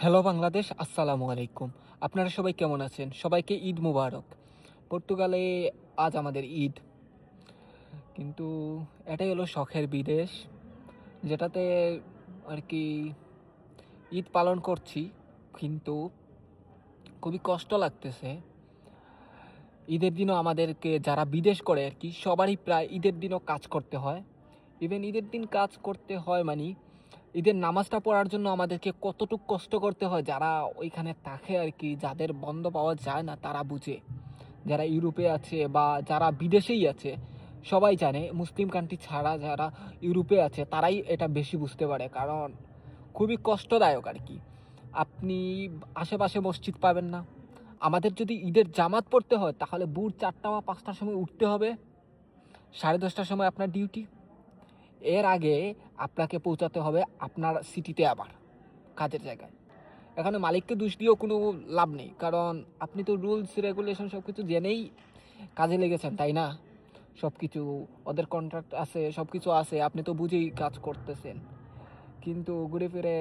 Hello Bangladesh, আসসালামু আলাইকুম। আপনারা সবাই কেমন আছেন? সবাইকে ঈদ মুবারক। পর্তুগালে আজ আমাদের ঈদ। কিন্তু এটাই হলো শখের বিদেশ, যেটাতে আর কি ঈদ পালন করছি। কিন্তু খুবই কষ্ট লাগতেছে। ঈদের দিনও আমাদেরকে যারা বিদেশ করে আর কি সবারই প্রায় ঈদের দিনও কাজ করতে হয়। ইভেন ঈদের দিন কাজ করতে হয় মানে ঈদের নামাজটা পড়ার জন্য আমাদেরকে কতটুক কষ্ট করতে হয় যারা ওইখানে থাকে আর কি, যাদের বন্ধ পাওয়া যায় না তারা বুঝে। যারা ইউরোপে আছে বা যারা বিদেশেই আছে সবাই জানে, মুসলিম কান্ট্রি ছাড়া যারা ইউরোপে আছে তারাই এটা বেশি বুঝতে পারে, কারণ খুবই কষ্টদায়ক আর কি। আপনি আশেপাশে মসজিদ পাবেন না। আমাদের যদি ঈদের জামাত পড়তে হয় তাহলে ভোর 4টা বা 5টার সময় উঠতে হবে, 10:30টার সময় আপনার ডিউটি। এর আগে আপনাকে পৌঁছাতে হবে আপনার সিটিতে, আবার কাজের জায়গায়। এখানে মালিককে দোষ দিয়েও কোনো লাভ নেই, কারণ আপনি তো রুলস রেগুলেশন সব কিছু জেনেই কাজে লেগেছেন, তাই না? সব কিছু ওদের কন্ট্রাক্ট আছে, সব কিছু আছে, আপনি তো বুঝেই কাজ করতেছেন। কিন্তু ঘুরে ফিরে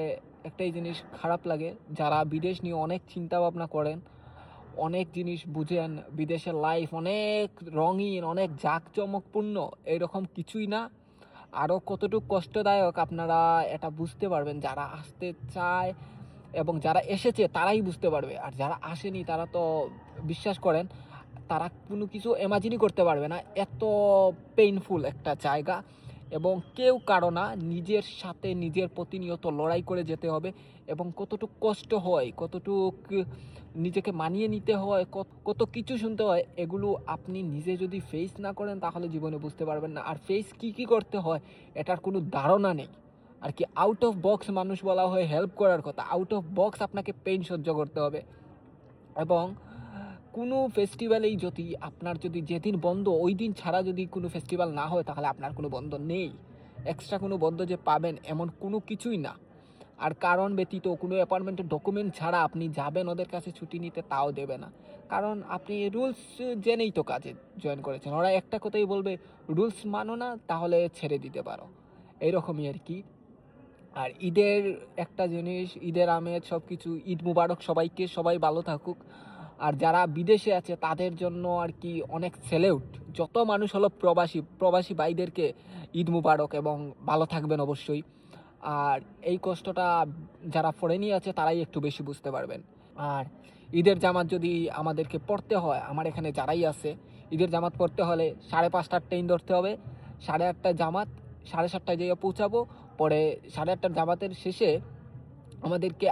একটাই জিনিস খারাপ লাগে, যারা বিদেশ নিয়ে অনেক চিন্তা ভাবনা করেন, অনেক জিনিস বুঝেন, বিদেশের লাইফ অনেক রঙিন, অনেক জাঁকজমকপূর্ণ, এরকম কিছুই না। আরও কতটুকু কষ্টদায়ক আপনারা এটা বুঝতে পারবেন যারা আসতে চায়, এবং যারা এসেছে তারাই বুঝতে পারবে। আর যারা আসেনি তারা তো বিশ্বাস করেন, তারা কোনো কিছু ইমাজিনই করতে পারবে না এত পেইনফুল একটা জায়গা। এবং কেউ কারো না, নিজের সাথে নিজের প্রতিনিয়ত লড়াই করে যেতে হবে। এবং কতটুক কষ্ট হয়, কতটুক নিজেকে মানিয়ে নিতে হয়, কত কিছু শুনতে হয়, এগুলো আপনি নিজে যদি ফেস না করেন তাহলে জীবনে বুঝতে পারবেন না। আর ফেস কী করতে হয় এটার কোনো ধারণা নেই আর কি। আউট অফ বক্স মানুষ বলা হয় হেল্প করার কথা, আউট অফ বক্স আপনাকে পেইন সহ্য করতে হবে। এবং কোনো ফেস্টিভ্যালেই যদি আপনার যদি যেদিন বন্ধ ওই দিন ছাড়া যদি কোনো ফেস্টিভ্যাল না হয় তাহলে আপনার কোনো বন্ধ নেই। এক্সট্রা কোনো বন্ধ যে পাবেন এমন কোনো কিছুই না। আর কারণ ব্যতীত কোনো অ্যাপয়েন্টমেন্টের ডকুমেন্ট ছাড়া আপনি যাবেন ওদের কাছে ছুটি নিতে, তাও দেবে না। কারণ আপনি রুলস জেনেই তো কাজে জয়েন করেছেন। ওরা একটা কথাই বলবে, রুলস মানো না তাহলে ছেড়ে দিতে পারো। এইরকমই আর কি। আর ঈদের একটা জিনিস, ঈদের আমেজ সব কিছু, ঈদ মুবারক সবাইকে, সবাই ভালো থাকুক। আর যারা বিদেশে আছে তাদের জন্য আর কি অনেক স্যালিউট। যত মানুষ হলো প্রবাসী, প্রবাসী ভাইদেরকে ঈদ মুবারক, এবং ভালো থাকবেন অবশ্যই। আর এই কষ্টটা যারা ফরেনি আছে তারাই একটু বেশি বুঝতে পারবেন। আর ঈদের জামাত যদি আমাদেরকে পড়তে হয়, আমার এখানে যারাই আছে, ঈদের জামাত পড়তে হলে 5:30টার ট্রেন ধরতে হবে, 8:30টায় জামাত, 7:30টায় যেয়ে পৌঁছাবো। পরে 8:30টার জামাতের শেষে আমাদেরকে